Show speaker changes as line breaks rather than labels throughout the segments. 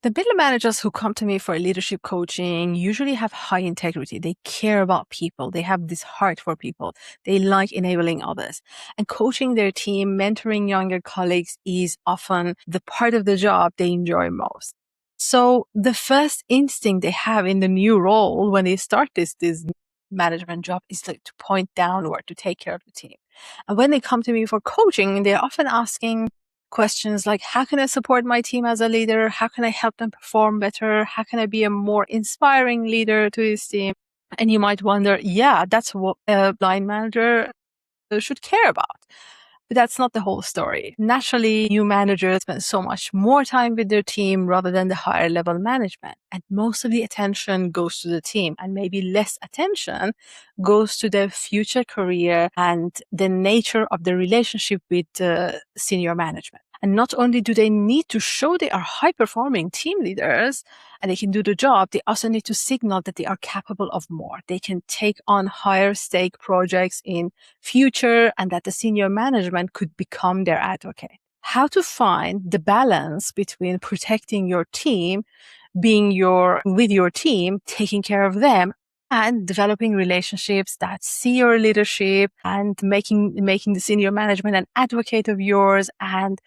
The middle managers who come to me for leadership coaching usually have high integrity. They care about people. They have this heart for people. They like enabling others. And coaching their team, mentoring younger colleagues is often the part of the job they enjoy most. So the first instinct they have in the new role when they start this management job is like to point downward, to take care of the team. And when they come to me for coaching, they're often asking questions like, how can I support my team as a leader? How can I help them perform better? How can I be a more inspiring leader to this team? And you might wonder, yeah, that's what a line manager should care about. But that's not the whole story. Naturally, new managers spend so much more time with their team rather than the higher level management. And most of the attention goes to the team, and maybe less attention goes to their future career and the nature of the relationship with senior management. And not only do they need to show they are high-performing team leaders and they can do the job, they also need to signal that they are capable of more. They can take on higher stake projects in future and that the senior management could become their advocate. How to find the balance between protecting your team, being with your team, taking care of them, and developing relationships that see your leadership and making the senior management an advocate of yours. And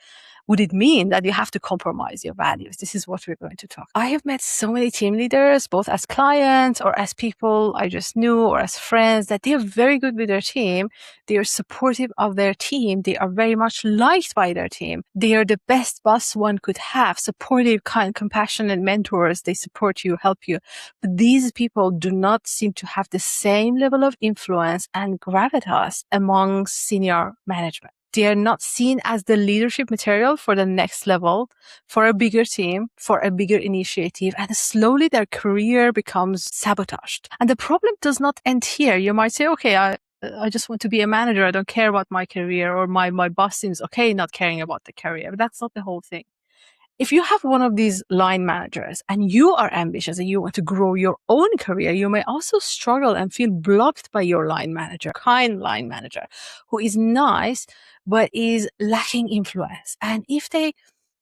would it mean that you have to compromise your values? This is what we're going to talk. I have met so many team leaders, both as clients or as people I just knew or as friends, that they are very good with their team. They are supportive of their team. They are very much liked by their team. They are the best boss one could have, supportive, kind, compassionate mentors. They support you, help you. But these people do not seem to have the same level of influence and gravitas among senior management. They are not seen as the leadership material for the next level, for a bigger team, for a bigger initiative, and slowly their career becomes sabotaged. And the problem does not end here. You might say, okay, I just want to be a manager. I don't care about my career, or my boss seems okay not caring about the career. But that's not the whole thing. If you have one of these line managers and you are ambitious and you want to grow your own career, you may also struggle and feel blocked by your line manager, kind line manager, who is nice, but is lacking influence. And if they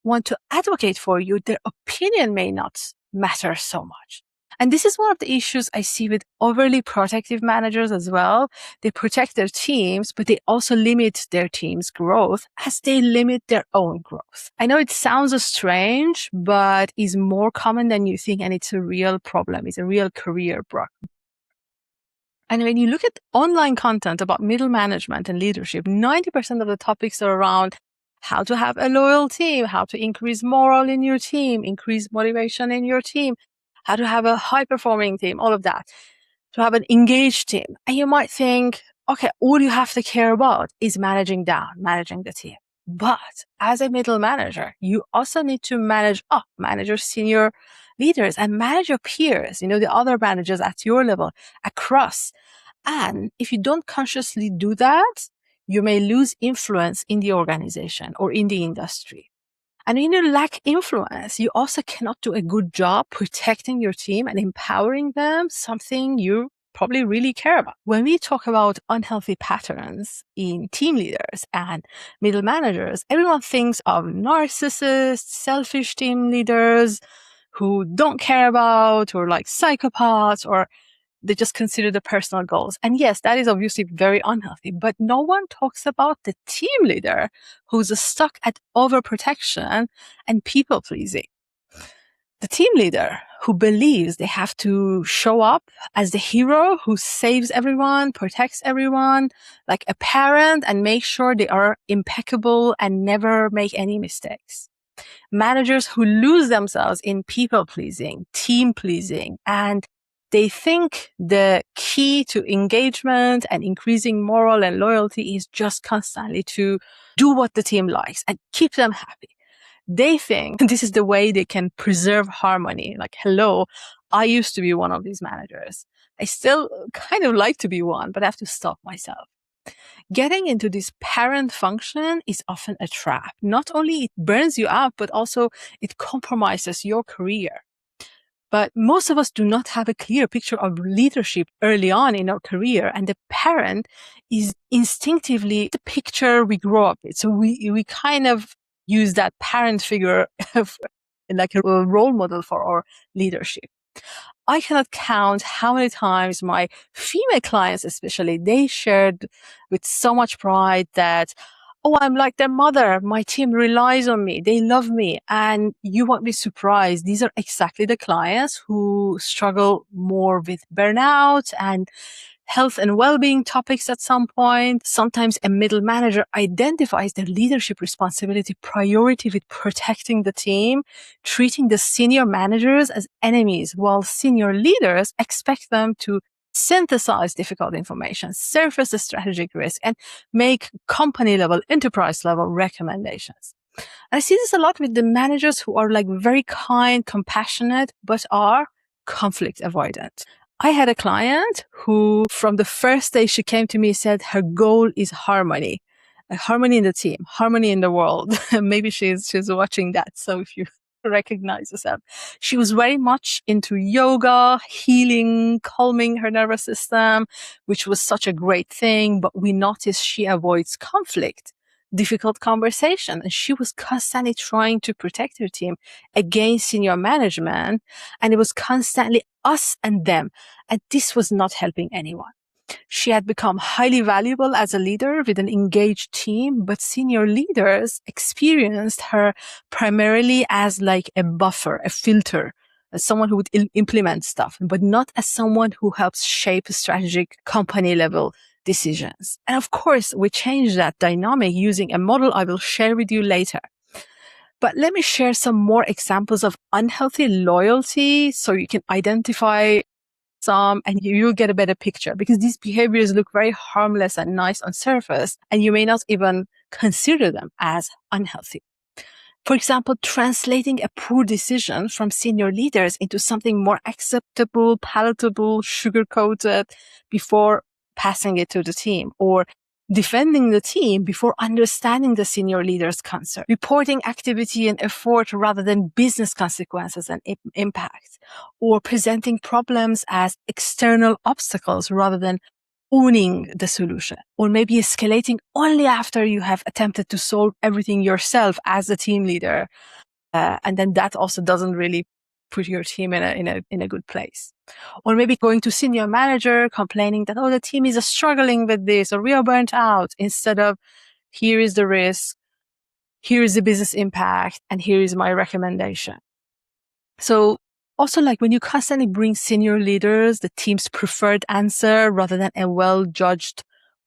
want to advocate for you, their opinion may not matter so much. And this is one of the issues I see with overly protective managers as well. They protect their teams, but they also limit their team's growth as they limit their own growth. I know it sounds strange, but is more common than you think, and it's a real problem. It's a real career block. And when you look at online content about middle management and leadership, 90% of the topics are around how to have a loyal team, how to increase morale in your team, increase motivation in your team, how to have a high-performing team, all of that, to have an engaged team. And you might think, okay, all you have to care about is managing the team. But as a middle manager, you also need to manage up, manage your senior leaders and manage your peers, the other managers at your level across. And if you don't consciously do that, you may lose influence in the organization or in the industry. And when you lack influence, you also cannot do a good job protecting your team and empowering them, something you probably really care about. When we talk about unhealthy patterns in team leaders and middle managers, everyone thinks of narcissists, selfish team leaders who don't care about, or like psychopaths, or they just consider the personal goals. And yes, that is obviously very unhealthy, but no one talks about the team leader who's stuck at overprotection and people pleasing. The team leader who believes they have to show up as the hero who saves everyone, protects everyone, like a parent, and make sure they are impeccable and never make any mistakes. Managers who lose themselves in people pleasing, team pleasing, and they think the key to engagement and increasing morale and loyalty is just constantly to do what the team likes and keep them happy. They think this is the way they can preserve harmony. Like, hello, I used to be one of these managers. I still kind of like to be one, but I have to stop myself. Getting into this parent function is often a trap. Not only it burns you out, but also it compromises your career. But most of us do not have a clear picture of leadership early on in our career. And the parent is instinctively the picture we grow up with. So we kind of use that parent figure like a role model for our leadership. I cannot count how many times my female clients, especially, they shared with so much pride that, oh, I'm like their mother. My team relies on me. They love me. And you won't be surprised. These are exactly the clients who struggle more with burnout and health and well-being topics at some point. Sometimes a middle manager identifies their leadership responsibility priority with protecting the team, treating the senior managers as enemies, while senior leaders expect them to synthesize difficult information, surface the strategic risk, and make company level, enterprise level recommendations. And I see this a lot with the managers who are like very kind, compassionate, but are conflict avoidant. I had a client who, from the first day she came to me, said her goal is harmony. Harmony in the team, harmony in the world. Maybe she's watching that. So if you recognize yourself, she was very much into yoga, healing, calming her nervous system, which was such a great thing. But we noticed she avoids conflict, difficult conversation, and she was constantly trying to protect her team against senior management. And it was constantly us and them. And this was not helping anyone. She had become highly valuable as a leader with an engaged team, but senior leaders experienced her primarily as like a buffer, a filter, as someone who would implement stuff, but not as someone who helps shape strategic company level decisions. And of course, we changed that dynamic using a model I will share with you later. But let me share some more examples of unhealthy loyalty so you can identify some and you'll get a better picture, because these behaviors look very harmless and nice on surface, and you may not even consider them as unhealthy. For example, translating a poor decision from senior leaders into something more acceptable, palatable, sugar-coated before passing it to the team, or defending the team before understanding the senior leader's concern, reporting activity and effort rather than business consequences and impact, or presenting problems as external obstacles rather than owning the solution, or maybe escalating only after you have attempted to solve everything yourself as a team leader. And then that also doesn't really put your team in a good place. Or maybe going to senior manager complaining that, oh, the team is struggling with this, or we are burnt out, instead of here is the risk, here is the business impact, and here is my recommendation. So also, like when you constantly bring senior leaders the team's preferred answer rather than a well-judged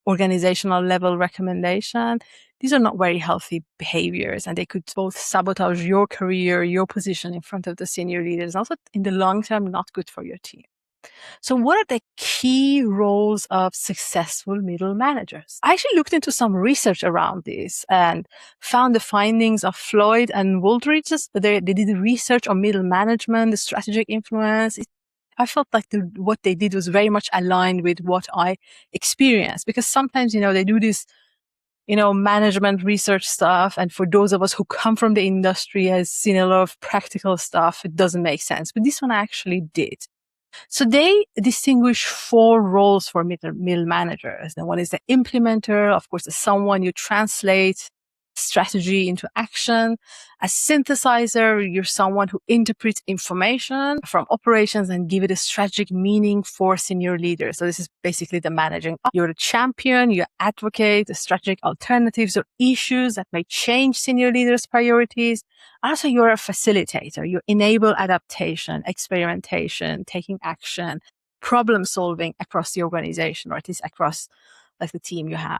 organizational level recommendation, these are not very healthy behaviors, and they could both sabotage your career, your position in front of the senior leaders, also in the long term, not good for your team. So what are the key roles of successful middle managers? I actually looked into some research around this and found the findings of Floyd and Wooldridge. They did research on middle management, the strategic influence. I felt like what they did was very much aligned with what I experienced, because sometimes, they do this, management research stuff. And for those of us who come from the industry, has seen a lot of practical stuff, it doesn't make sense. But this one actually did. So they distinguish 4 roles for middle managers. And one is the implementer, of course, is someone you translate strategy into action. A synthesizer, you're someone who interprets information from operations and give it a strategic meaning for senior leaders. So this is basically the managing. You're a champion, you advocate the strategic alternatives or issues that may change senior leaders' priorities. Also, you're a facilitator. You enable adaptation, experimentation, taking action, problem solving across the organization, or at least across like the team you have.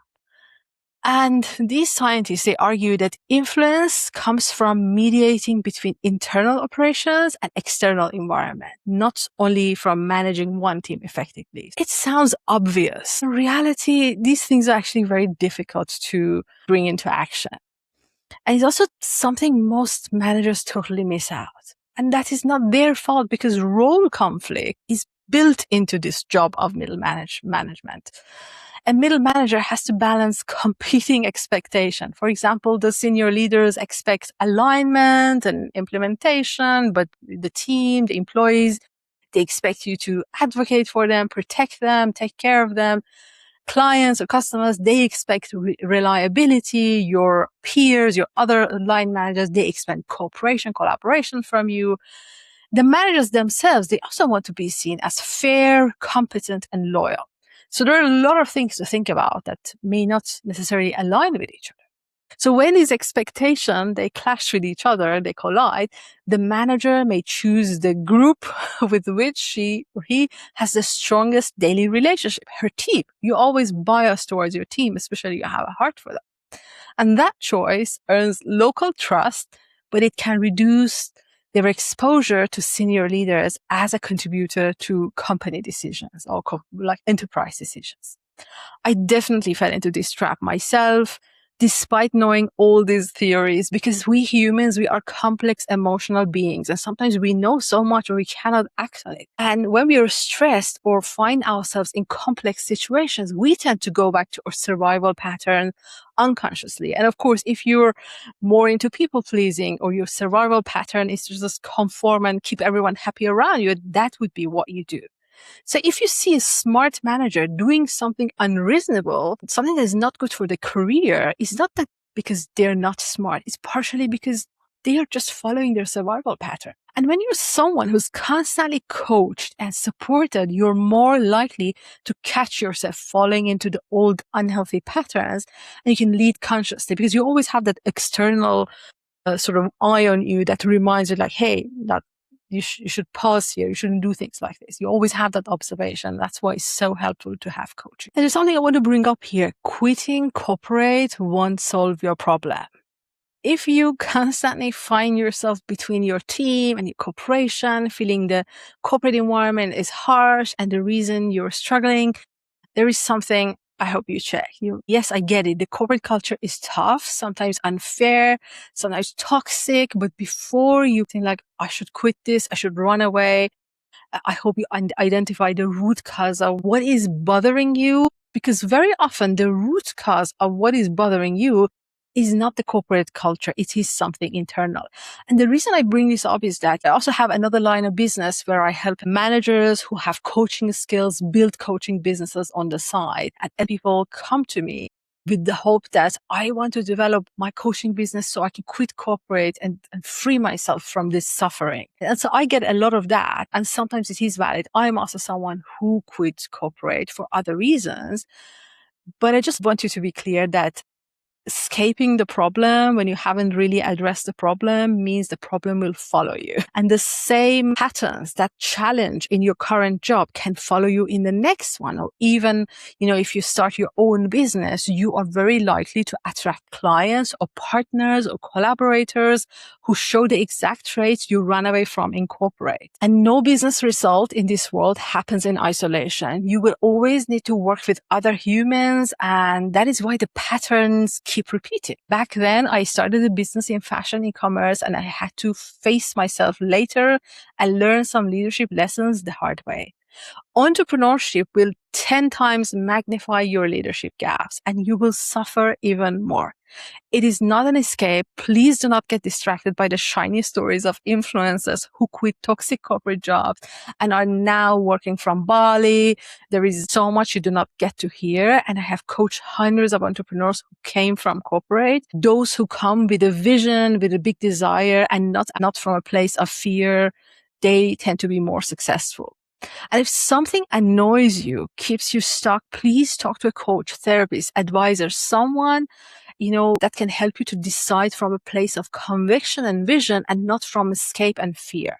And these scientists, they argue that influence comes from mediating between internal operations and external environment, not only from managing one team effectively. It sounds obvious. In reality, these things are actually very difficult to bring into action. And it's also something most managers totally miss out. And that is not their fault, because role conflict is built into this job of middle management. A middle manager has to balance competing expectation. For example, the senior leaders expect alignment and implementation, but the team, the employees, they expect you to advocate for them, protect them, take care of them. clients or customers, they expect reliability. Your peers, your other line managers, they expect cooperation, collaboration from you. The managers themselves, they also want to be seen as fair, competent, and loyal. So there are a lot of things to think about that may not necessarily align with each other. So when these expectations, they clash with each other, they collide, the manager may choose the group with which she or he has the strongest daily relationship, her team. You always bias towards your team, especially if you have a heart for them. And that choice earns local trust, but it can reduce their exposure to senior leaders as a contributor to company decisions or like enterprise decisions. I definitely fell into this trap myself, despite knowing all these theories, because we humans, we are complex emotional beings. And sometimes we know so much and we cannot act on it. And when we are stressed or find ourselves in complex situations, we tend to go back to our survival pattern unconsciously. And of course, if you're more into people pleasing or your survival pattern is to just conform and keep everyone happy around you, that would be what you do. So if you see a smart manager doing something unreasonable, something that is not good for the career, it's not that because they're not smart. It's partially because they are just following their survival pattern. And when you're someone who's constantly coached and supported, you're more likely to catch yourself falling into the old unhealthy patterns, and you can lead consciously because you always have that external sort of eye on you that reminds you like, hey, that you should pause here. You shouldn't do things like this. You always have that observation. That's why it's so helpful to have coaching. And there's something I want to bring up here. Quitting corporate won't solve your problem. If you constantly find yourself between your team and your corporation, feeling the corporate environment is harsh and the reason you're struggling, there is something I hope you check. Yes, I get it. The corporate culture is tough, sometimes unfair, sometimes toxic. But before you think like, I should quit this, I should run away, I hope you identify the root cause of what is bothering you. Because very often the root cause of what is bothering you is not the corporate culture. It is something internal. And the reason I bring this up is that I also have another line of business where I help managers who have coaching skills build coaching businesses on the side. And people come to me with the hope that I want to develop my coaching business so I can quit corporate and free myself from this suffering. And so I get a lot of that. And sometimes it is valid. I'm also someone who quit corporate for other reasons. But I just want you to be clear that escaping the problem when you haven't really addressed the problem means the problem will follow you. And the same patterns that challenge in your current job can follow you in the next one. Or even, if you start your own business, you are very likely to attract clients or partners or collaborators who show the exact traits you run away from in corporate. And no business result in this world happens in isolation. You will always need to work with other humans, and that is why the patterns keep repeating. Back then, I started a business in fashion e-commerce, and I had to face myself later and learn some leadership lessons the hard way. Entrepreneurship will 10 times magnify your leadership gaps, and you will suffer even more. It is not an escape. Please do not get distracted by the shiny stories of influencers who quit toxic corporate jobs and are now working from Bali. There is so much you do not get to hear. And I have coached hundreds of entrepreneurs who came from corporate, those who come with a vision, with a big desire, and not from a place of fear. They tend to be more successful. And if something annoys you, keeps you stuck, please talk to a coach, therapist, advisor, someone, that can help you to decide from a place of conviction and vision and not from escape and fear.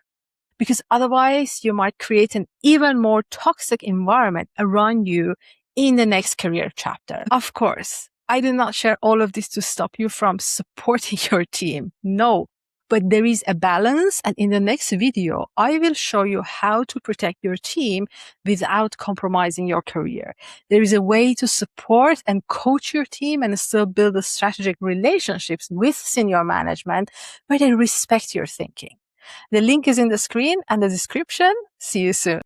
Because otherwise you might create an even more toxic environment around you in the next career chapter. Of course, I did not share all of this to stop you from supporting your team. No. But there is a balance, and in the next video, I will show you how to protect your team without compromising your career. There is a way to support and coach your team and still build the strategic relationships with senior management where they respect your thinking. The link is in the screen and the description. See you soon.